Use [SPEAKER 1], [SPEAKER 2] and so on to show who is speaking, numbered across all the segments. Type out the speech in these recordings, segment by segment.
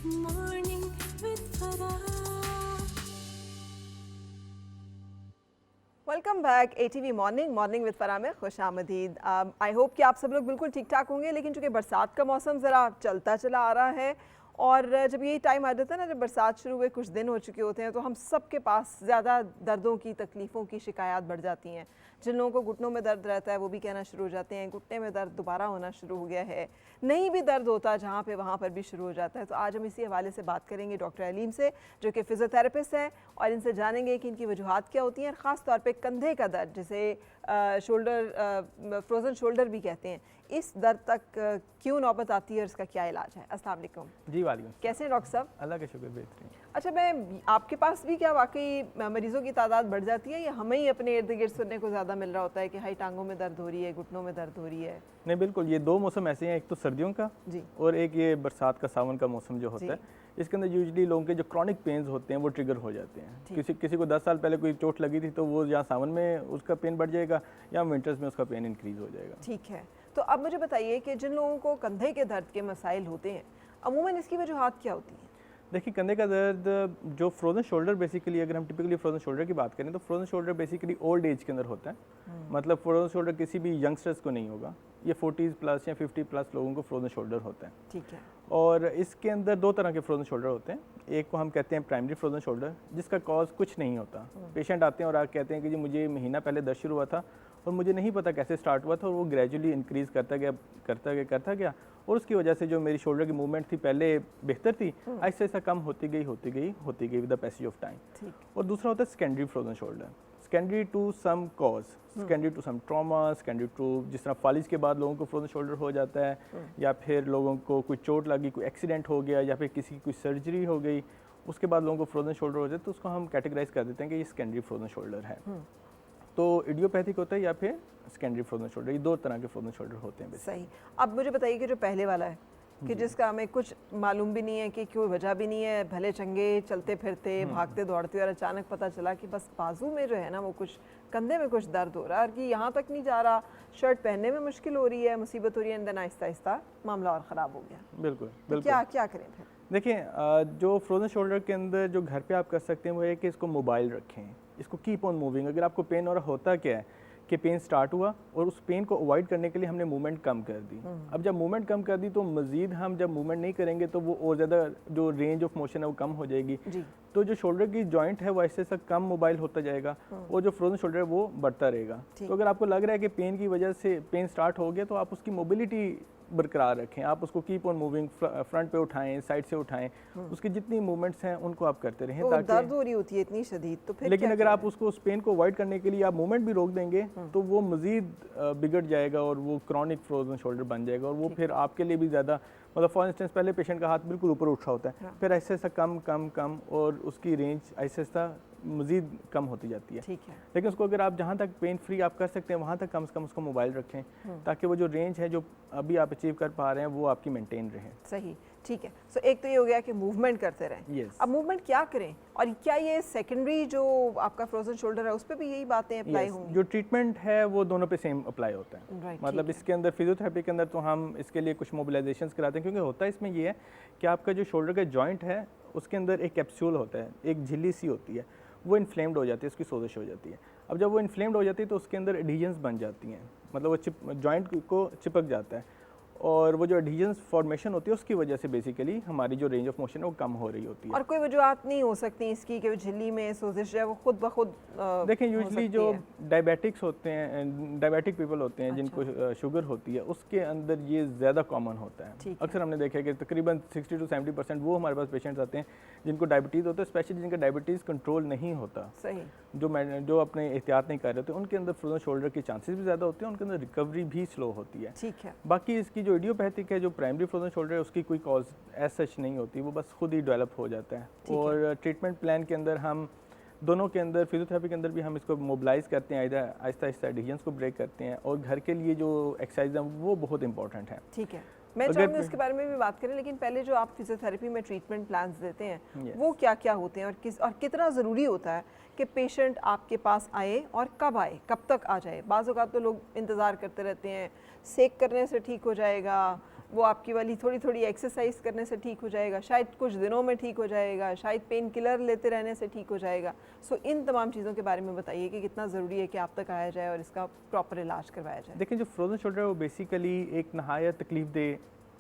[SPEAKER 1] Morning with Farah.
[SPEAKER 2] Welcome back ATV morning with Farah में खुश आमदीद। आई होप कि आप सब लोग बिल्कुल ठीक ठाक होंगे, लेकिन चूंकि बरसात का मौसम ज़रा चलता चला आ रहा है और जब यही टाइम आ जाता है ना, जब बरसात शुरू हुए कुछ दिन हो चुके होते हैं, तो हम सब के पास ज़्यादा दर्दों की, तकलीफ़ों की शिकायत बढ़ जाती हैं। जिन लोगों को घुटनों में दर्द रहता है वो भी कहना शुरू हो जाते हैं घुटने में दर्द दोबारा होना शुरू हो गया है, नहीं भी दर्द होता जहाँ पे वहाँ पर भी शुरू हो जाता है। तो आज हम इसी हवाले से बात करेंगे डॉक्टर अलीम से, जो कि फ़िज़ियोथेरेपिस्ट हैं, और इनसे जानेंगे कि इनकी वजूहात क्या होती हैं। ख़ास तौर पे कंधे का दर्द, जिसे शोल्डर फ्रोज़न शोल्डर भी कहते हैं, इस दर्द तक क्यों नौबत आती है और इसका क्या इलाज है। अस्सलाम वालेकुम।
[SPEAKER 3] जी वालेकुम।
[SPEAKER 2] कैसे हैं डॉक्टर साहब?
[SPEAKER 3] अल्लाह का शुक्र, बेहतरीन।
[SPEAKER 2] अच्छा, मैं आपके पास भी क्या वाकई मरीज़ों की तादाद बढ़ जाती है, या हमें ही अपने इर्द गिर्द सुनने को ज़्यादा मिल रहा होता है कि हाई टांगों में दर्द हो रही है, घुटनों में दर्द हो रही है?
[SPEAKER 3] नहीं, बिल्कुल, ये दो मौसम ऐसे हैं, एक तो सर्दियों का
[SPEAKER 2] जी,
[SPEAKER 3] और एक ये बरसात का, सावन का मौसम जो होता है। इसके अंदर यूजली लोगों के जो क्रॉनिक पेन्स होते हैं वो ट्रिगर हो जाते हैं। किसी को 10 साल पहले कोई चोट लगी थी तो वो या सावन में उसका पेन बढ़ जाएगा या विंटर्स में उसका पेन इंक्रीज़ हो जाएगा।
[SPEAKER 2] ठीक है। तो अब मुझे बताइए कि जिन लोगों को कंधे के दर्द के मसाइल होते हैं, अमूमन इसकी वजूहात क्या होती हैं?
[SPEAKER 3] देखिए, कंधे का दर्द, जो फ्रोजन शोल्डर, बेसिकली अगर हम टिपिकली फ्रोजन शोल्डर की बात करें तो frozen shoulder basically old age के अंदर होता है। मतलब फ्रोजन शोल्डर किसी भी यंगस्टर्स को नहीं होगा, ये 40 प्लस या 50 प्लस लोगों को फ्रोजन शोल्डर होता है।
[SPEAKER 2] ठीक है।
[SPEAKER 3] और इसके अंदर दो तरह के फ्रोजन शोल्डर होते हैं। एक को हम कहते हैं प्राइमरी फ्रोजन शोल्डर, जिसका कॉज कुछ नहीं होता। पेशेंट आते हैं और कहते हैं कि जी मुझे महीना पहले दर्द शुरू हुआ था और मुझे नहीं पता कैसे स्टार्ट हुआ था, और वो ग्रेजुअली इंक्रीज़ करता गया और उसकी वजह से जो मेरी शोल्डर की मूवमेंट थी पहले बेहतर थी, ऐसे ऐसा कम होती गई with the passage of time. और दूसरा होता है secondary frozen shoulder, secondary to some cause, secondary to some trauma, secondary to जिस तरह फालिज के बाद लोगों को फ्रोजन शोल्डर हो जाता है, या फिर लोगों को कोई चोट लगी, कोई एक्सीडेंट हो गया, या फिर किसी की कोई सर्जरी हो गई, उसके बाद लोगों को फ्रोजन शोल्डर हो जाए, तो उसको हम कैटेगराइज कर देते हैं कि ये सेकेंडरी फ्रोजन शोल्डर है। तो इडियोपैथिक होता है या फिर सेकेंडरी फ्रोजन शोल्डर, ये दो तरह के फ्रोजन शोल्डर होते हैं।
[SPEAKER 2] सही। अब मुझे बताइए कि जो पहले वाला है, कि जिसका हमें कुछ मालूम भी नहीं है, कि कोई वजह भी नहीं है, भले चंगे चलते फिरते भागते दौड़ते, और अचानक पता चला कि बस बाजू में जो है ना वो कुछ, कंधे में कुछ दर्द हो रहा है, और कि यहाँ तक नहीं जा रहा, शर्ट पहनने में मुश्किल हो रही है, मुसीबत हो रही है, एंड देन आहिस्ता आहिस्ता मामला और ख़राब हो गया।
[SPEAKER 3] बिल्कुल
[SPEAKER 2] तो
[SPEAKER 3] बिल्कुल।
[SPEAKER 2] क्या करें फिर?
[SPEAKER 3] देखिए, जो फ्रोजन शोल्डर के अंदर जो घर पे आप कर सकते हैं वो है कि इसको मोबाइल रखें, इसको कीप ऑन मूविंग। अगर आपको पेन हो रहा, होता क्या है कि पेन स्टार्ट हुआ और उस पेन को अवॉइड करने के लिए हमने मूवमेंट कम कर दी। अब जब मूवमेंट कम कर दी तो मज़ीद हम जब मूवमेंट नहीं करेंगे तो वो और ज़्यादा जो रेंज ऑफ मोशन है वो कम हो जाएगी। तो जो शोल्डर की जॉइंट है वो ऐसे ऐसा कम मोबाइल होता जाएगा और जो फ्रोजन शोल्डर है वो बढ़ता रहेगा। तो अगर आपको लग रहा है कि पेन की वजह से पेन स्टार्ट हो गया तो आप उसकी मोबिलिटी बरकरार रखें, आप उसको कीप ऑन मूविंग, फ्रंट पे उठाएं, साइड से उठाएं, उसकी जितनी मूवमेंट्स हैं उनको आप करते रहें।
[SPEAKER 2] तो
[SPEAKER 3] ताकि
[SPEAKER 2] दर्द हो रही होती है इतनी शदीद, तो फिर
[SPEAKER 3] लेकिन
[SPEAKER 2] क्या
[SPEAKER 3] अगर
[SPEAKER 2] करें?
[SPEAKER 3] आप उसको उस पेन को अवॉइड करने के लिए आप मूवमेंट भी रोक देंगे तो वो मज़ीद बिगड़ जाएगा और वो क्रॉनिक फ्रोजन शोल्डर बन जाएगा, और वो फिर आपके लिए भी ज़्यादा, मतलब फॉर इंस्टेंस पहले पेशेंट का हाथ बिल्कुल ऊपर उठा होता है, फिर ऐसे ऐसा कम कम कम और उसकी रेंज ऐसे ऐसा मज़ीद कम होती जाती है।
[SPEAKER 2] ठीक है।
[SPEAKER 3] लेकिन उसको अगर आप जहाँ तक पेन फ्री आप कर सकते हैं वहाँ तक कम से कम उसको मोबाइल रखें, ताकि वो जो रेंज है जो अभी आप अचीव कर पा रहे हैं वो आपकी मेंटेन रहे।
[SPEAKER 2] सही, ठीक है। सो एक तो ये हो गया कि मूवमेंट करते रहें।
[SPEAKER 3] Yes.
[SPEAKER 2] अब मूवमेंट क्या करें, और क्या ये सेकेंडरी जो आपका फ्रोजन शोल्डर है उस पर भी यही बातें अप्लाई होंगी?
[SPEAKER 3] जो ट्रीटमेंट है वो दोनों पे सेम अप्लाई होता है।
[SPEAKER 2] Right,
[SPEAKER 3] मतलब
[SPEAKER 2] ठीक है।
[SPEAKER 3] इसके अंदर फिजियोथेरेपी के अंदर तो हम इसके लिए कुछ मोबिलाइजेशंस कराते हैं, क्योंकि होता है इसमें ये है कि आपका जो शोल्डर का जॉइंट है उसके अंदर एक कैप्सूल होता है, एक झिल्ली सी होती है, वो इन्फ्लेम्ड हो जाती है, उसकी सोजिश हो जाती है। अब जब वो इन्फ्लेम्ड हो जाती है तो उसके अंदर एडीजन्स बन जाती हैं, मतलब वो जॉइंट को चिपक जाता है, और वो जो एडीजन्स फॉर्मेशन होती है उसकी वजह से बेसिकली हमारी जो रेंज ऑफ मोशन है वो कम हो रही होती है।
[SPEAKER 2] और कोई वजूहत नहीं हो सकती इसकी कि झिल्ली में सोजिश है वो खुद ब खुद
[SPEAKER 3] देखें, यूजली जो डायबिटिक्स होते हैं, डायबिटिक पीपल होते हैं, जिनको शुगर होती है, उसके अंदर ये ज़्यादा कॉमन होता है। अक्सर हमने देखा है कि तकरीबन 60 to 70% वो हमारे पास पेशेंट्स आते हैं जिनको डायबिटीज़ होता है, स्पेशली जिनका डायबिटीज़ कंट्रोल नहीं होता,
[SPEAKER 2] सही,
[SPEAKER 3] जो अपने एहतियात नहीं कर रहे होते, उनके अंदर फ्रोजन शोल्डर के चांसेस भी ज़्यादा होते हैं, उनके अंदर रिकवरी भी स्लो होती है।
[SPEAKER 2] ठीक है।
[SPEAKER 3] बाकी इसकी जो इडियोपैथिक है, जो प्राइमरी फ्रोजन शोल्डर है, उसकी कोई कॉज एज सच नहीं होती, वो बस खुद ही डेवलप हो जाता है। और ट्रीटमेंट प्लान के अंदर हम दोनों के अंदर, फिजियोथेरेपी के अंदर भी हम इसको मोबिलाइज करते हैं, आहिस्ता आहिस्ता एडिशंस को ब्रेक करते हैं, और घर के लिए जो एक्सरसाइज है वो बहुत इंपॉर्टेंट है।
[SPEAKER 2] ठीक है, मैं चाहूँगी उसके बारे में भी बात करें, लेकिन पहले जो आप फिजियोथेरेपी में ट्रीटमेंट प्लान्स देते हैं वो क्या क्या होते हैं, और कितना ज़रूरी होता है कि पेशेंट आपके पास आए और कब आए, कब तक आ जाए? बाज़ औक़ात तो लोग इंतज़ार करते रहते हैं, सेक करने से ठीक हो जाएगा, वो आपकी वाली थोड़ी थोड़ी एक्सरसाइज करने से ठीक हो जाएगा, शायद कुछ दिनों में ठीक हो जाएगा, शायद पेन किलर लेते रहने से ठीक हो जाएगा। सो इन तमाम चीज़ों के बारे में बताइए कि कितना ज़रूरी है कि आप तक आया जाए और इसका प्रॉपर इलाज करवाया जाए।
[SPEAKER 3] देखिए, जो फ्रोजन शोल्डर है वो बेसिकली एक नहायत तकलीफ दे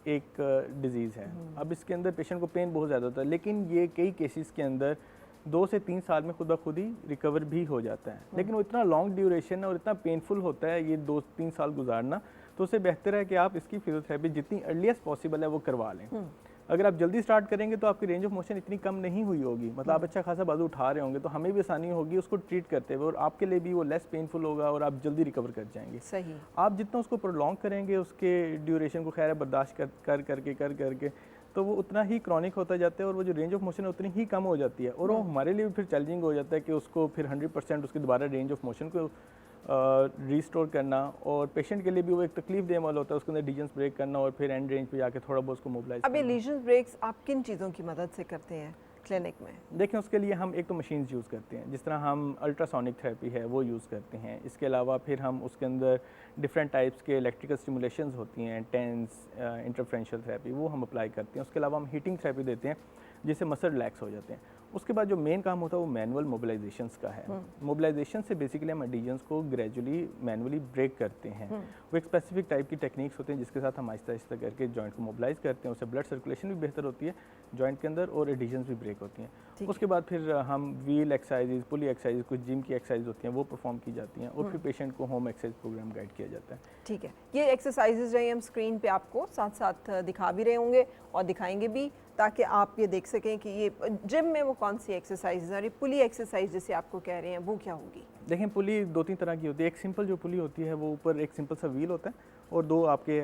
[SPEAKER 3] एक डिज़ीज़ है। अब इसके अंदर पेशेंट को पेन बहुत ज़्यादा होता है, लेकिन ये कई केसेस के अंदर 2 से 3 साल में खुद ब खुद ही रिकवर भी हो जाता है। लेकिन वो इतना लॉन्ग ड्यूरेशन और इतना पेनफुल होता है ये 2-3 साल गुजारना, तो उससे बेहतर है कि आप इसकी फिजियोथेरेपी जितनी अर्लीस्ट पॉसिबल है वो करवा लें। अगर आप जल्दी स्टार्ट करेंगे तो आपकी रेंज ऑफ मोशन इतनी कम नहीं हुई होगी, मतलब आप अच्छा खासा बाजू उठा रहे होंगे, तो हमें भी आसानी होगी उसको ट्रीट करते हुए और आपके लिए भी वो लेस पेनफुल होगा और आप जल्दी रिकवर कर जाएंगे।
[SPEAKER 2] सही।
[SPEAKER 3] आप जितना उसको प्रोलॉन्ग करेंगे उसके ड्यूरेशन को खैर है बर्दाश्त कर करके तो वो उतना ही क्रॉनिक होता जाता है और वो जो रेंज ऑफ मोशन है उतनी ही कम हो जाती है और वो हमारे लिए भी फिर चैलेंजिंग हो जाता है कि उसको फिर 100% उसकी दोबारा रेंज ऑफ मोशन को रिस्टोर करना, और पेशेंट के लिए भी वो एक तकलीफ देने वाला होता है उसके अंदर लीजन्स ब्रेक करना और फिर एंड रेंज पे जाके थोड़ा बहुत उसको मोबिलाइज
[SPEAKER 2] अब ये लीजन्स ब्रेक्स आप किन चीज़ों की मदद से करते हैं क्लिनिक में?
[SPEAKER 3] देखें, उसके लिए हम एक तो मशीन्स यूज़ करते हैं, जिस तरह हम अल्ट्रासोनिक थेरेपी है वो यूज़ करते हैं। इसके अलावा फिर हम उसके अंदर डिफरेंट टाइप्स के इलेक्ट्रिकल स्टिमुलेशंस होती हैं, टेंस इंटरफेरेंशियल थेरेपी, वो हम अप्लाई करते हैं। उसके अलावा हम हीटिंग थेरेपी देते हैं जिससे मसल रिलैक्स हो जाते हैं। उसके बाद जो मेन काम होता है वो मैनुअल मोबिलाइजेशंस का है। मोबिलाइजेशन से बेसिकली हम एडिशंस को ग्रेजुअली मैनुअली ब्रेक करते हैं। वो एक स्पेसिफिक टाइप की टेक्निक्स होते हैं जिसके साथ हम आहिस्ता आहिस्ता करके जॉइंट को मोबिलाइज करते हैं, उससे ब्लड सर्कुलेशन भी बेहतर होती है जॉइंट के अंदर और एडिशंस भी ब्रेक होती हैं। उसके बाद फिर हम व्हील एक्सरसाइजेज, पुली एक्सरसाइज, कुछ जिम की एक्सरसाइज होती हैं वो परफॉर्म की जाती हैं और फिर पेशेंट को होम एक्सरसाइज प्रोग्राम गाइड किया जाता है।
[SPEAKER 2] ठीक है, ये एक्सरसाइजेज जो हम स्क्रीन पे आपको साथ साथ दिखा भी रहे होंगे और दिखाएंगे भी, ताकि आप ये देख सकें कि ये जिम में वो कौन सी एक्सरसाइज है और ये पुली एक्सरसाइज जैसे आपको कह रहे हैं वो क्या होगी?
[SPEAKER 3] देखें, पुली 2-3 तरह की होती है। एक सिंपल जो पुली होती है वो ऊपर एक सिंपल सा व्हील होता है और 2 आपके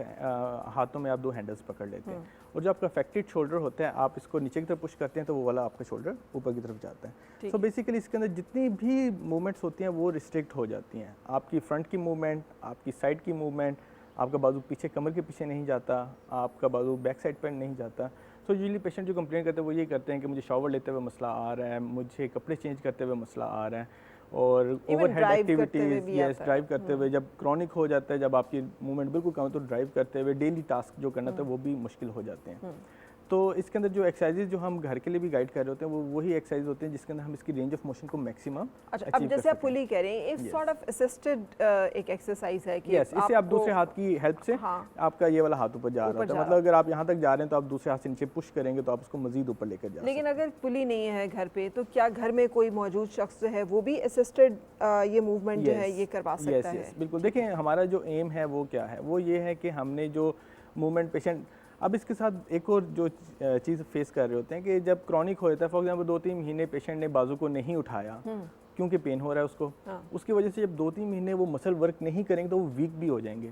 [SPEAKER 3] हाथों में आप 2 हैंडल्स पकड़ लेते हैं और जो आपका अफेक्टेड शोल्डर होता है आप इसको नीचे की तरफ पुश करते हैं तो वो वाला आपका शोल्डर ऊपर की तरफ जाता है। सो बेसिकली इसके अंदर जितनी भी मूवमेंट्स होती हैं वो रिस्ट्रिक्ट हो जाती हैं। आपकी फ्रंट की मूवमेंट, आपकी साइड की मूवमेंट, आपका बाजू पीछे कमर के पीछे नहीं जाता, आपका बाजू बैक साइड पर नहीं जाता। तो यूजली पेशेंट जो कंप्लेन करते हैं वो ये करते हैं कि मुझे शॉवर लेते हुए मसला आ रहा है, मुझे कपड़े चेंज करते हुए मसला आ रहा है और over head activities, yes, drive करते हुए जब क्रॉनिक हो जाता है, जब आपकी मूवमेंट बिल्कुल कम हो तो ड्राइव करते हुए डेली टास्क जो करना था वो भी मुश्किल हो जाते हैं। तो इसके अंदर जो एक्सरसाइजेज जो हम घर के लिए भी गाइड कर रहे होते हैं वो वही एक्सरसाइज होते हैं जिसके अंदर हम इसकी रेंज ऑफ मोशन को मैक्सिमम
[SPEAKER 2] अच्छा, अब जैसे आप पुली कह रहे हैं इस सॉर्ट ऑफ असिस्टेड एक एक्सरसाइज है कि
[SPEAKER 3] यस, इससे आप दूसरे हाथ की हेल्प से आपका ये वाला हाथ ऊपर जा रहा है, मतलब अगर आप यहाँ तक जा रहे हैं तो आप दूसरे हाथ से नीचे पुश करेंगे तो आप उसको मजीद ऊपर लेकर जा।
[SPEAKER 2] लेकिन अगर पुली नहीं है घर पे तो क्या घर में कोई मौजूद शख्स जो है वो भी असिस्टेड ये मूवमेंट जो है ये करवा सकता है?
[SPEAKER 3] बिल्कुल। देखिए, हमारा जो एम है वो क्या है, वो ये है कि हमने जो मूवमेंट पेशेंट, अब इसके साथ एक और जो चीज़ फेस कर रहे होते हैं कि जब क्रॉनिक हो जाता है, फॉर एग्जाम्पल 2-3 महीने पेशेंट ने बाजू को नहीं उठाया क्योंकि पेन हो रहा है उसको, उसकी वजह से जब 2-3 महीने वो मसल वर्क नहीं करेंगे तो वो वीक भी हो जाएंगे।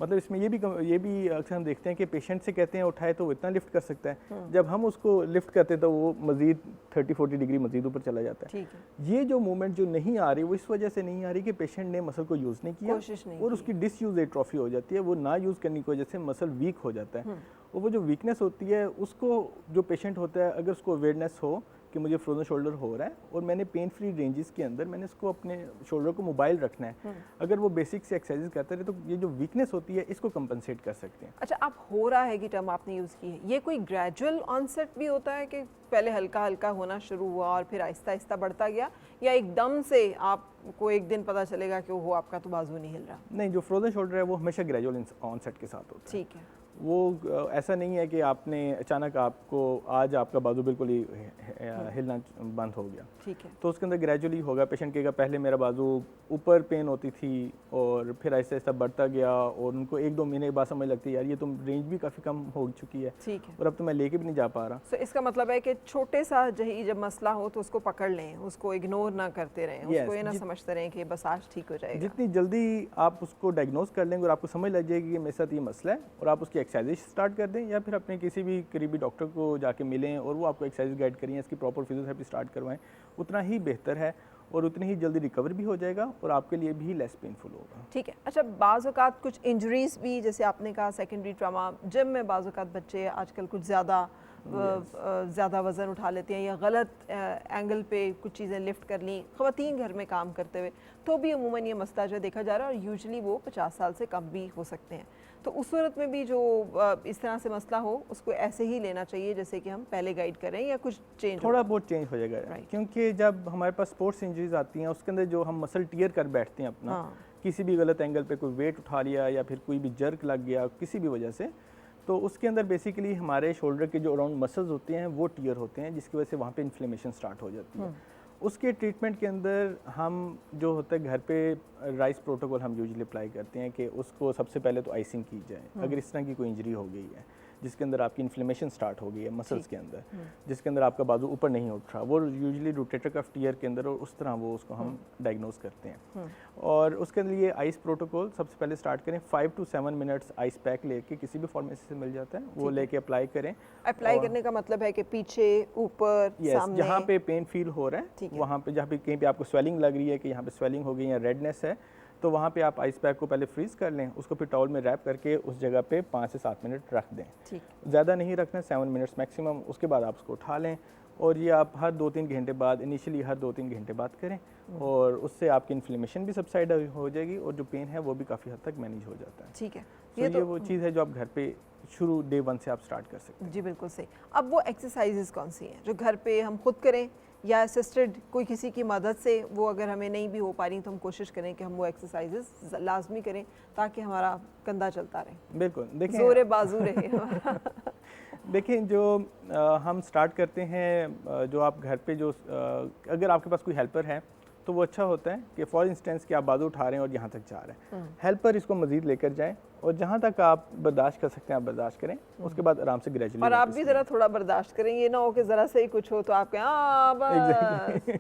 [SPEAKER 3] मतलब इसमें ये भी अक्सर हम देखते हैं कि पेशेंट से कहते हैं उठाए तो वो इतना लिफ्ट कर सकता है, जब हम उसको लिफ्ट करते हैं तो वो मजीद 30-40 डिग्री मजीद ऊपर चला जाता है। ये जो मूवमेंट जो नहीं आ रही वो इस वजह से नहीं आ रही कि पेशेंट ने मसल को यूज़ नहीं किया और उसकी डिसयूज एट्रोफी हो जाती है, वो ना यूज़ करने की वजह से मसल वीक हो जाता है। और वो जो वीकनेस होती है उसको जो पेशेंट होता है अगर उसको अवेयरनेस हो कि मुझे फ्रोजन शोल्डर हो रहा है और मैंने पेन फ्री रेंजेस के अंदर मैंने इसको अपने शोल्डर को मोबाइल रखना है, अगर वो बेसिक से एक्सरसाइज करते रहे तो ये जो वीकनेस होती है इसको कंपनसेट कर सकते हैं।
[SPEAKER 2] अच्छा, आप हो रहा है कि टर्म आपने यूज़ की है, ये कोई ग्रेजुअल ऑनसेट भी होता है कि पहले हल्का हल्का होना शुरू हुआ और फिर आहिस्ता आहिस्ता बढ़ता गया, या एकदम से आपको एक दिन पता चलेगा कि वो आपका तो बाजू नहीं हिल रहा?
[SPEAKER 3] नहीं, जो फ्रोजन शोल्डर है वो हमेशा ग्रेजुअल ऑनसेट के साथ होता है।
[SPEAKER 2] ठीक है,
[SPEAKER 3] वो ऐसा नहीं है कि आपने अचानक आपको आज आपका बाजू बिल्कुल ही हिलना बंद हो गया।
[SPEAKER 2] ठीक है,
[SPEAKER 3] तो उसके अंदर ग्रेजुअली होगा। पेशेंट कहेगा पहले मेरा बाजू ऊपर पेन होती थी और फिर ऐसे ऐसा बढ़ता गया और उनको 1-2 महीने के बाद समझ लगती है यार ये तो रेंज भी काफ़ी कम हो चुकी है,
[SPEAKER 2] ठीक है,
[SPEAKER 3] और अब तो मैं लेके भी नहीं जा पा रहा।
[SPEAKER 2] तो इसका मतलब है कि छोटे सा जब मसला हो तो उसको पकड़ लें, उसको इग्नोर ना करते रहें, उसको ये ना समझते रहें कि बस आज ठीक हो जाएगा।
[SPEAKER 3] जितनी जल्दी आप उसको डायग्नोज कर लेंगे और आपको समझ लग जाएगी कि मेरे साथ ये मसला है और आप उसकी एक्सरसाइज स्टार्ट कर दें या फिर अपने किसी भी करीबी डॉक्टर को जाके मिलें और वो आपको एक्सरसाइज गाइड करें, इसकी प्रॉपर फिजियोथेरेपी स्टार्ट करवाएं, उतना ही बेहतर है और उतनी ही जल्दी रिकवर भी हो जाएगा और आपके लिए भी लेस पेनफुल होगा।
[SPEAKER 2] ठीक है। अच्छा, बाज़ औक़ात कुछ इंजरीज भी, जैसे आपने कहा सेकेंडरी ट्रामा, जिम में बाज़ औक़ात बच्चे आजकल कुछ ज़्यादा वज़न उठा लेते हैं या गलत एंगल पे कुछ चीज़ें लिफ्ट कर ली, ख़वातीन घर में काम करते हुए, तो भी अमूमन ये मसला जो देखा जा रहा है और यूजुअली वो 50 साल से कम भी हो सकते हैं। तो उस सूरत में भी जो इस तरह से मसला हो उसको ऐसे ही लेना चाहिए जैसे कि हम पहले गाइड करें, या कुछ चेंज
[SPEAKER 3] थोड़ा बहुत चेंज हो जाएगा
[SPEAKER 2] Right.
[SPEAKER 3] क्योंकि जब हमारे पास स्पोर्ट्स इंजरीज आती हैं उसके अंदर जो हम मसल टियर कर बैठते हैं अपना,
[SPEAKER 2] हाँ।
[SPEAKER 3] किसी भी गलत एंगल पे कोई वेट उठा लिया या फिर कोई भी जर्क लग गया किसी भी वजह से, तो उसके अंदर बेसिकली हमारे शोल्डर के जो अराउंड मसल्स होते हैं वो टियर होते हैं, जिसकी वजह से वहाँ पे इन्फ्लेमेशन स्टार्ट हो जाती है। उसके ट्रीटमेंट के अंदर हम जो होता है घर पे राइस प्रोटोकॉल हम यूजुअली अप्लाई करते हैं कि उसको सबसे पहले तो आइसिंग की जाए अगर इस तरह की कोई इंजरी हो गई है जिसके अंदर आपकी इन्फ्लेमेशन स्टार्ट हो गई है मसल्स के अंदर, जिसके अंदर आपका बाजू ऊपर नहीं उठ रहा, वो यूजुअली रोटेटर कफ टियर के अंदर, और उस तरह वो उसको हम डायग्नोज करते हैं। और उसके लिए आइस प्रोटोकॉल सबसे पहले स्टार्ट करें, 5 to 7 मिनट्स आइस पैक लेके किसी भी फार्मेसी से मिल जाता है वो लेके अप्लाई करें।
[SPEAKER 2] अप्लाई करने का मतलब है कि पीछे, ऊपर, सामने,
[SPEAKER 3] जहाँ पे पेन फील हो रहा है वहाँ पे, जहाँ पे कहीं पे आपको स्वेलिंग लग रही है कि यहाँ पे स्वेलिंग हो गई या रेडनेस है, तो वहाँ पे आप आइस पैक को पहले फ्रीज कर लें, उसको फिर टॉवल में रैप करके उस जगह पे 5 से 7 मिनट रख दें।
[SPEAKER 2] ठीक,
[SPEAKER 3] ज़्यादा नहीं रखना, 7 मिनट्स मैक्सिमम। उसके बाद आप उसको उठा लें और ये आप हर 2-3 घंटे बाद, इनिशियली हर 2-3 घंटे बाद करें, और उससे आपकी इन्फ्लेमेशन भी सबसाइड हो जाएगी और जो पेन है वो भी काफ़ी हद तक मैनेज हो जाता है।
[SPEAKER 2] ठीक है।
[SPEAKER 3] ये वो चीज़ है जो आप घर पे शुरू डे 1 से आप स्टार्ट कर सकते हैं।
[SPEAKER 2] जी बिल्कुल सही। अब वो एक्सरसाइजेज कौन सी हैं जो घर पे हम खुद करें या असिस्टेड कोई किसी की मदद से, वो अगर हमें नहीं भी हो पा रही तो हम कोशिश करें कि हम वो एक्सरसाइजेज लाजमी करें ताकि हमारा कंधा चलता रहे,
[SPEAKER 3] बिल्कुल। देखिए,
[SPEAKER 2] जोरे बाजू रहे हमारा।
[SPEAKER 3] देखिए जो हम स्टार्ट करते हैं, जो आप घर पे जो अगर आपके पास कोई हेल्पर है तो वो अच्छा होता है कि फॉर इंस्टेंस कि आप बाजू उठा रहे हैं और यहाँ तक जा रहे हैं, हेल्पर इसको मजीद लेकर जाएं और जहाँ तक आप बर्दाश्त कर सकते हैं आप बर्दाश्त करें, उसके बाद आराम से ग्रेजुअली।
[SPEAKER 2] और आप भी ज़रा थोड़ा बर्दाश्त करें, ये ना हो कि ज़रा से ही कुछ हो तो आप कहें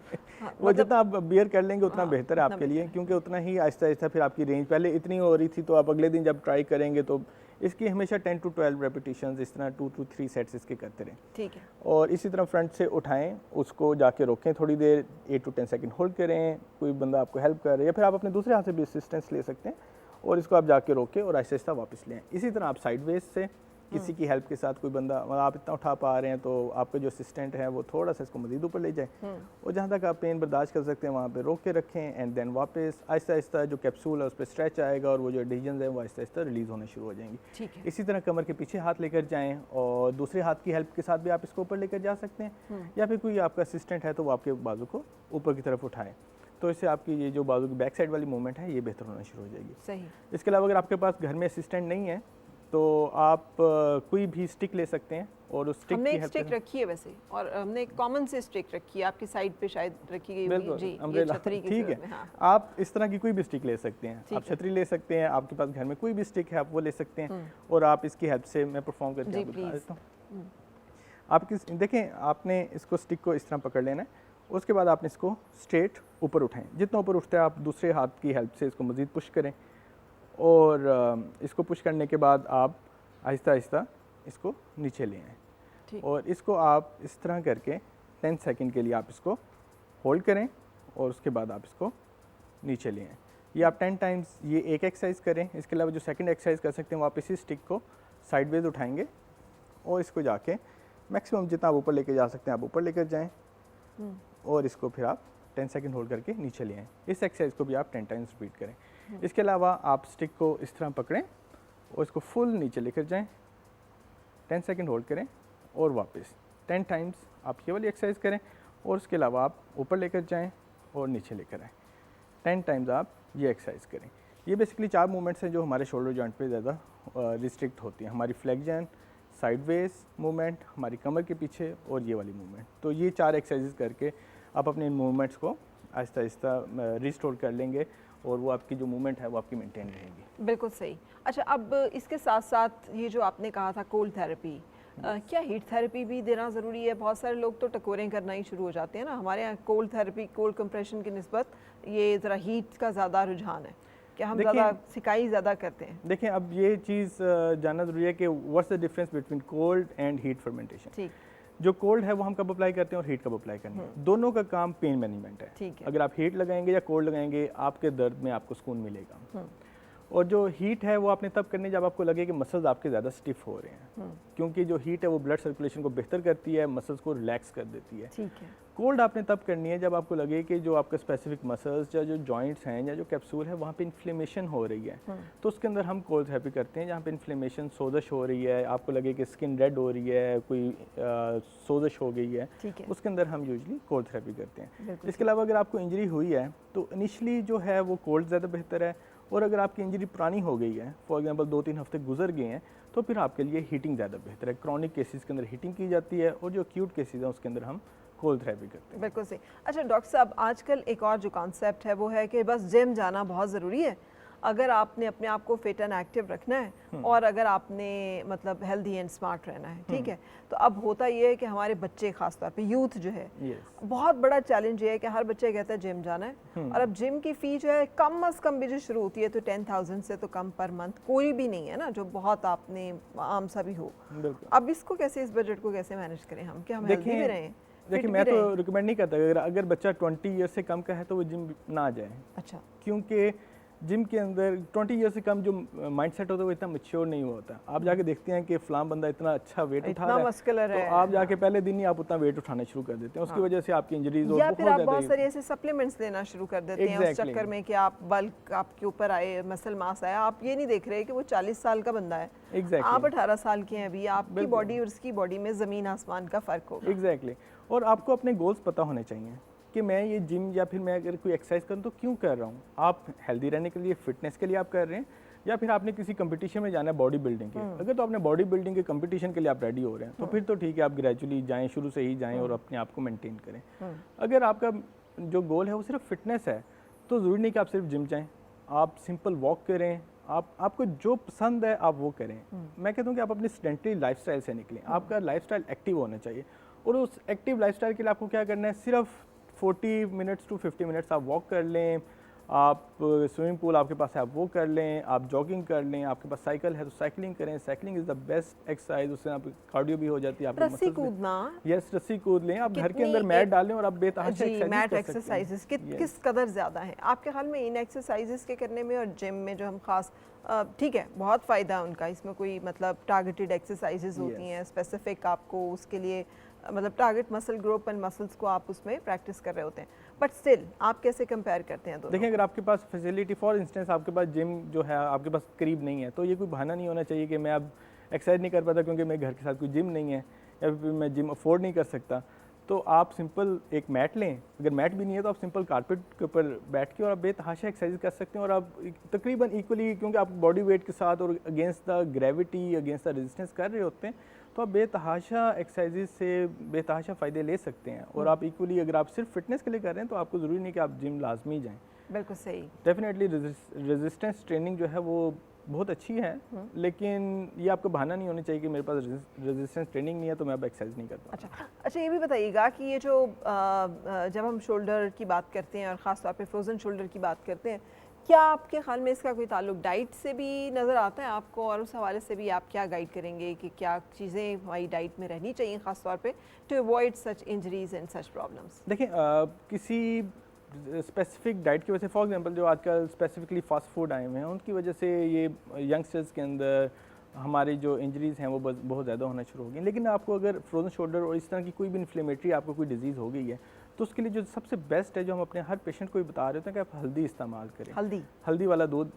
[SPEAKER 3] वो जितना आप बियर कर लेंगे उतना बेहतर है आपके लिए, क्योंकि उतना ही आहिस्ता आहिस्ता फिर आपकी रेंज पहले इतनी हो रही थी तो आप अगले दिन जब ट्राई करेंगे तो इसकी हमेशा 10 to 12 रेपिटेशंस, इस तरह 2 to 3 सेट्स इसके करते रहें।
[SPEAKER 2] ठीक है।
[SPEAKER 3] और इसी तरह फ्रंट से उठाएं, उसको जाके रोकें थोड़ी देर, 8 to 10 सेकंड होल्ड करें, कोई बंदा आपको हेल्प कर रहा है या फिर आप अपने दूसरे हाथ से भी असिस्टेंस ले सकते हैं, और इसको आप जाके रोकें और आहिस्ता आहिस्ता वापस लें। इसी तरह आप साइडवेज से किसी की हेल्प के साथ, कोई बंदा, आप इतना उठा पा रहे हैं तो आपका जो असिस्टेंट है वो थोड़ा सा इसको मजीद ऊपर ले जाए और जहाँ तक आप पेन बर्दाश्त कर सकते हैं वहाँ पे रोक के रखें, एंड देन वापस आहिस्ता आहिस्ता जो कैप्सूल है उस पर स्ट्रेच आएगा और वो जो एडिशंस है वो आहिस्ता आहिस्ता रिलीज़ होने शुरू हो जाएंगी।
[SPEAKER 2] ठीक है।
[SPEAKER 3] इसी तरह कमर के पीछे हाथ लेकर जाएँ और दूसरे हाथ की हेल्प के साथ भी आप इसको ऊपर लेकर जा सकते हैं, या फिर कोई आपका असिस्टेंट है तो वो आपके बाजू को ऊपर की तरफ उठाएँ, तो इससे आपकी ये जो बाजू की बैक साइड वाली मूवमेंट है ये बेहतर होना शुरू हो जाएगी।
[SPEAKER 2] सही।
[SPEAKER 3] इसके अलावा अगर आपके पास घर में असिस्टेंट नहीं है तो आप कोई भी स्टिक ले सकते हैं और उस स्टिक
[SPEAKER 2] हमने
[SPEAKER 3] की
[SPEAKER 2] एक
[SPEAKER 3] हेल्प
[SPEAKER 2] स्टिक रखी है वैसे, और हमने एक कॉमन से स्टिक रखी है, आपकी साइड पे शायद रखी गई होगी जी, ये छतरी की
[SPEAKER 3] ठीक है।
[SPEAKER 2] सूरत में, हाँ।
[SPEAKER 3] आप इस तरह की कोई भी स्टिक ले सकते हैं, आप छतरी ले सकते हैं, आपके पास घर में कोई भी स्टिक है आप वो ले सकते हैं, और आप इसकी हेल्प से मैं परफॉर्म करके आपको बता देता हूँ। आप देखें, आपने इसको स्टिक को इस तरह पकड़ लेना है, उसके बाद आपने इसको स्ट्रेट ऊपर उठाएं, जितना ऊपर उठता है आप दूसरे हाथ की हेल्प से इसको मज़ीद पुश करें, और इसको पुश करने के बाद आप आहिस्ता आहिस्ता इसको नीचे ले आएँ, और इसको आप इस तरह करके 10 सेकंड के लिए आप इसको होल्ड करें और उसके बाद आप इसको नीचे ले आएँ। ये आप 10 टाइम्स ये एक एक्सरसाइज करें। इसके अलावा जो सेकंड एक्सरसाइज कर सकते हैं वो आप इसी स्टिक को साइडवेज उठाएंगे और इसको जाके मैक्सिमम जितना आप ऊपर लेके जा सकते हैं आप ऊपर लेकर जाएँ, और इसको फिर आप 10 सेकंड होल्ड करके नीचे ले आएँ। इस एक्सरसाइज को भी आप 10 टाइम्स रिपीट करें। इसके अलावा आप स्टिक को इस तरह पकड़ें और इसको फुल नीचे लेकर जाएं, 10 सेकंड होल्ड करें और वापस 10 टाइम्स आप ये वाली एक्सरसाइज करें, और उसके अलावा आप ऊपर लेकर जाएं और नीचे लेकर आएँ, 10 टाइम्स आप ये एक्सरसाइज करें। ये बेसिकली 4 मूवमेंट्स हैं जो हमारे शोल्डर जॉइंट पे ज़्यादा रिस्ट्रिक्ट होती हैं, हमारी फ्लेक्जन, साइडवेज मूवमेंट, हमारी कमर के पीछे और ये वाली मूवमेंट। तो ये 4 एक्सरसाइजेज करके आप अपने इन मूवमेंट्स को आहिस्ता आहिस्ता रिस्टोर कर लेंगे और वो आपकी जो मूवमेंट है वो आपकी मेंटेन रहेगी।
[SPEAKER 2] बिल्कुल सही। अच्छा, अब इसके साथ साथ ये जो आपने कहा था कोल्ड थेरेपी, क्या हीट थेरेपी भी देना ज़रूरी है? बहुत सारे लोग तो टकोरें करना ही शुरू हो जाते हैं ना, हमारे यहाँ कोल्ड थेरेपी, कोल्ड कंप्रेशन की निस्बत ये ज़रा हीट का ज़्यादा रुझान है, क्या हम ज़्यादा सिकाई ज़्यादा करते हैं?
[SPEAKER 3] देखिए, अब ये चीज़ जानना ज़रूरी है कि what's the difference between cold and heat fermentation.
[SPEAKER 2] ठीक।
[SPEAKER 3] जो कोल्ड है वो हम कब अप्लाई करते हैं और हीट कब अप्लाई करनी है, दोनों का काम पेन मैनेजमेंट है।
[SPEAKER 2] ठीक है।
[SPEAKER 3] अगर आप हीट लगाएंगे या कोल्ड लगाएंगे आपके दर्द में आपको सुकून मिलेगा, और जो हीट है वो आपने तब करनी है जब आपको लगे कि मसल्स आपके ज़्यादा स्टिफ हो रहे हैं, क्योंकि जो हीट है वो ब्लड सर्कुलेशन को बेहतर करती है, मसल्स को रिलैक्स कर देती है।
[SPEAKER 2] ठीक है।
[SPEAKER 3] कोल्ड आपने तब करनी है जब आपको लगे कि जो आपका स्पेसिफिक मसल्स या जो जॉइंट्स हैं या जो कैप्सूल है वहाँ पे इन्फ्लेमेशन हो रही है, तो उसके अंदर हम कोल्ड थेरेपी करते हैं। जहाँ पे इन्फ्लेमेशन, सोजश हो रही है, आपको लगे कि स्किन रेड हो रही है, कोई सोजश हो गई है, उसके अंदर हम यूजली कोल्ड थेरेपी करते हैं। इसके अलावा अगर आपको इंजरी हुई है तो इनिशियली जो है वो कोल्ड ज़्यादा बेहतर है, और अगर आपकी इंजरी पुरानी हो गई है, फॉर एग्जांपल 2-3 हफ्ते गुजर गए हैं, तो फिर आपके लिए हीटिंग ज़्यादा बेहतर है। क्रॉनिक केसेस के अंदर हीटिंग की जाती है, और जो एक्यूट केसेस हैं उसके अंदर हम कोल्ड थेरेपी करते हैं।
[SPEAKER 2] बिल्कुल सही। अच्छा डॉक्टर साहब, आजकल एक और जो कॉन्सेप्ट है वो है कि बस जिम जाना बहुत ज़रूरी है अगर आपने अपने आप को फिट एंड एक्टिव रखना है, और अगर आपने मतलब हेल्दी एंड स्मार्ट रहना है, ठीक है। तो अब होता ये है कि हमारे बच्चे, खास तौर पे यूथ जो है, बहुत बड़ा चैलेंज ये है कि हर बच्चे कहता है जिम जाना है, और अब जिम की फ़ी जो है कम अज़ कम भी जो शुरू होती है तो 10,000 से तो कम पर मंथ कोई भी नहीं है ना, जो बहुत आपने आम सा भी हो। अब इसको कैसे, इस बजट को कैसे मैनेज करें हम, कि हम हेल्दी भी रहें?
[SPEAKER 3] देखिए, मैं तो रिकमेंड नहीं करता अगर बच्चा 20 ईयर से कम का है तो वो जिम ना जाए। अच्छा। क्योंकि जिम के अंदर 20 ईयर से कम जो माइंडसेट होता है वो इतना मैच्योर नहीं हुआ होता। आप जाके देखते हैं कि फलां बंदा इतना अच्छा वेट उठा रहा है, तो आप जाके पहले दिन ही आप उतना वेट उठाना शुरू कर देते हैं, उसकी वजह से आपकी इंजरीज
[SPEAKER 2] या फिर आप बहुत सारे ऐसे सप्लीमेंट्स लेना शुरू कर देते हैं उस चक्कर में कि आप बल्क आपके ऊपर आए, मसल मास आया। आप ये नहीं देख रहे कि वो 40 साल का बंदा है, आप 18 साल के हैं अभी, आपकी बॉडी और उसकी बॉडी में ज़मीन आसमान का फ़र्क होगा।
[SPEAKER 3] एग्जैक्टली। और आपको अपने गोल्स पता होने चाहिए कि मैं ये जिम या फिर मैं अगर कोई एक्सरसाइज करूँ तो क्यों कर रहा हूँ। आप हेल्दी रहने के लिए, फिटनेस के लिए आप कर रहे हैं, या फिर आपने किसी कंपटीशन में जाना है बॉडी बिल्डिंग के। अगर तो आपने बॉडी बिल्डिंग के कंपटीशन के लिए आप रेडी हो रहे हैं तो फिर तो ठीक है, आप ग्रेजुअली जाएं, शुरू से ही जाएं और अपने आप को मेंटेन करें। अगर आपका जो गोल है वो सिर्फ फिटनेस है तो ज़रूरी नहीं कि आप सिर्फ जिम जाएँ, आप सिंपल वॉक करें, आपको जो पसंद है आप वो करें। मैं कहता हूँ कि आप अपनी सेडेंटरी लाइफस्टाइल से निकलें, आपका लाइफस्टाइल एक्टिव होना चाहिए, और उस एक्टिव लाइफस्टाइल के लिए आपको क्या करना है, सिर्फ 40 मिनट्स टू 50 मिनट्स आप वॉक कर लें, आप स्विमिंग पूल आपके पास है आप वो कर लें, आप जॉगिंग कर लें, आपके पास साइकिल है तो साइकिलिंग करें। Cycling is the best exercise, उससे आप कार्डियो भी हो जाती है। आप
[SPEAKER 2] रस्सी कूदना,
[SPEAKER 3] यस रस्सी कूद लें, आप घर के अंदर मैट डालें और आप बेतहाशा
[SPEAKER 2] एक्सरसाइजेस किस कदर ज़्यादा है आपके ख्याल में इन एक्सरसाइजेस के करने में, और जिम में जो हम खास ठीक है बहुत फ़ायदा है उनका, इसमें कोई मतलब टारगेटेड एक्सरसाइजेस होती हैं स्पेसिफिक, आपको उसके लिए मतलब target muscle growth and muscles को आप उसमें प्रैक्टिस कर रहे होते हैं, बट स्टिल आप कैसे कंपेयर करते हैं दोनों?
[SPEAKER 3] देखिए, अगर आपके पास फैसिलिटी, फॉर इंस्टेंस आपके पास जिम जो है आपके पास करीब नहीं है, तो ये कोई बहाना नहीं होना चाहिए कि मैं अब एक्सरसाइज नहीं कर पाता क्योंकि मेरे घर के साथ कोई जिम नहीं है, या फिर मैं जिम अफोर्ड नहीं कर सकता। तो आप सिंपल एक मैट लें, अगर मैट भी नहीं है तो आप सिंपल कारपेट के ऊपर बैठ के और आप बेतहाशा एक्सरसाइज कर सकते हैं, और आप तकरीबन इक्वली, क्योंकि आप बॉडी वेट के साथ और against the gravity, against the resistance कर रहे होते हैं, तो आप बेतहाशा एक्सरसाइजेज से बेतहाशा फ़ायदे ले सकते हैं। और आप इक्वली अगर आप सिर्फ फिटनेस के लिए कर रहे हैं तो आपको ज़रूरी नहीं कि आप जिम लाजमी जाएँ।
[SPEAKER 2] बिल्कुल सही।
[SPEAKER 3] डेफिनेटली रेजिस्टेंस ट्रेनिंग जो है वो बहुत अच्छी है, लेकिन ये आपको बहाना नहीं होना चाहिए कि मेरे पास रेजिस्टेंस ट्रेनिंग नहीं है तो मैं अब एक्सरसाइज नहीं करता।
[SPEAKER 2] अच्छा ये भी बताइएगा कि ये जो जब हम शोल्डर की बात करते हैं और ख़ास तौर पे फ्रोज़न शोल्डर की बात करते हैं, क्या आपके ख्याल में इसका कोई ताल्लुक डाइट से भी नज़र आता है आपको, और उस हवाले से भी आप क्या गाइड करेंगे कि क्या चीज़ें हमारी डाइट में रहनी चाहिए ख़ास तौर पे to avoid such injuries and such problems?
[SPEAKER 3] देखिए, किसी स्पेसिफिक डाइट की वजह से, फॉर एग्जांपल जो आजकल स्पेसिफिकली फास्ट फूड आए हुए हैं उनकी वजह से ये यंगस्टर्स के अंदर हमारी जो इंजरीज़ हैं वो बहुत ज़्यादा होना शुरू हो गई। लेकिन आपको अगर फ्रोजन शोल्डर और इस तरह की कोई भी इन्फ्लेमेटरी आपको कोई डिजीज़ हो गई है तो उसके लिए जो सबसे बेस्ट है, जो हम अपने हर पेशेंट को भी बता रहे होते हैं, कि आप हल्दी इस्तेमाल करें। हल्दी वाला दूध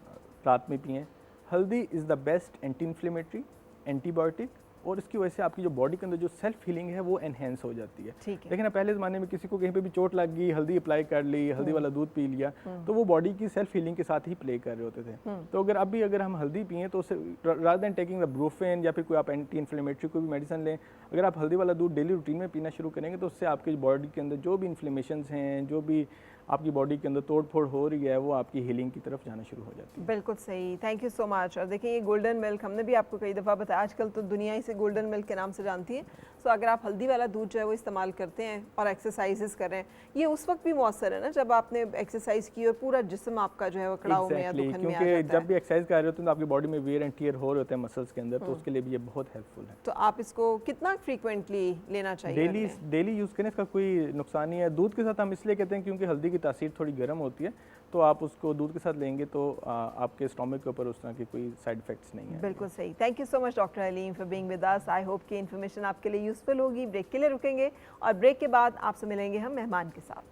[SPEAKER 3] रात में पिएँ। हल्दी is the best anti inflammatory, antibiotic, और इसकी वजह से आपकी जो बॉडी के अंदर जो सेल्फ हीलिंग है वो एनहेंस हो जाती है। लेकिन ना पहले ज़माने में किसी को कहीं पे भी चोट लग गई, हल्दी अप्लाई कर ली, हल्दी वाला दूध पी लिया, तो वो बॉडी की सेल्फ हीलिंग के साथ ही प्ले कर रहे होते थे। तो अगर अभी अगर हम हल्दी पिएँ तो उससे rather than taking the Brufen या फिर कोई आप एंटी इन्फ्लेमेटरी कोई भी मेडिसिन लें, अगर आप हल्दी वाला दूध डेली रूटीन में पीना शुरू करेंगे तो उससे आपकी बॉडी के अंदर जो भी इन्फ्लेमेशंस हैं, जो भी आपकी बॉडी के अंदर तोड़ फोड़ हो रही है, वो आपकी हीलिंग की तरफ जाना शुरू हो जाती है।
[SPEAKER 2] बिल्कुल सही, थैंक यू सो मच। और देखिए ये गोल्डन मिल्क हमने भी आपको कई दफ़ा बताया, आजकल तो दुनिया इसे गोल्डन मिल्क के नाम से जानती है। सो अगर आप हल्दी वाला दूध जो है वो इस्तेमाल करते हैं और एक्सरसाइजेस कर रहे हैं, ये उस वक्त भी मौसर है ना जब आपने एक्सरसाइज की और पूरा जिस्म आपका जो है वो कड़ाव में या दुखन में आ जाता है।
[SPEAKER 3] क्योंकि जब भी एक्सरसाइज कर रहे होते हैं तो आपकी बॉडी में वेयर एंड टियर हो रहे होते हैं मसल्स के अंदर, तो उसके लिए भी ये बहुत हेल्पफुल है।
[SPEAKER 2] तो आप इसको कितना फ्रीक्वेंटली लेना चाहिए?
[SPEAKER 3] डेली यूज़ करें, इसका कोई नुकसान नहीं है। दूध के साथ हम इसलिए कहते हैं क्योंकि हल्दी की तासीर थोड़ी गर्म होती है, तो आप उसको दूध के साथ लेंगे तो आपके स्टोमक के ऊपर उस तरह के कोई साइड इफ़ेक्ट्स नहीं है।
[SPEAKER 2] बिल्कुल सही। Thank you so much doctor Haleem for being with us. I hope कि इन्फॉर्मेशन आपके लिए यूज़फुल होगी। ब्रेक के लिए रुकेंगे और ब्रेक के बाद आपसे मिलेंगे हम मेहमान के साथ।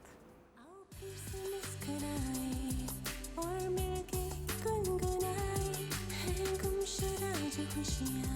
[SPEAKER 1] आओ फिर से मुस्कुराए और मिलके गुनगुनाए हैं गुमशुदा जो खुशियाँ।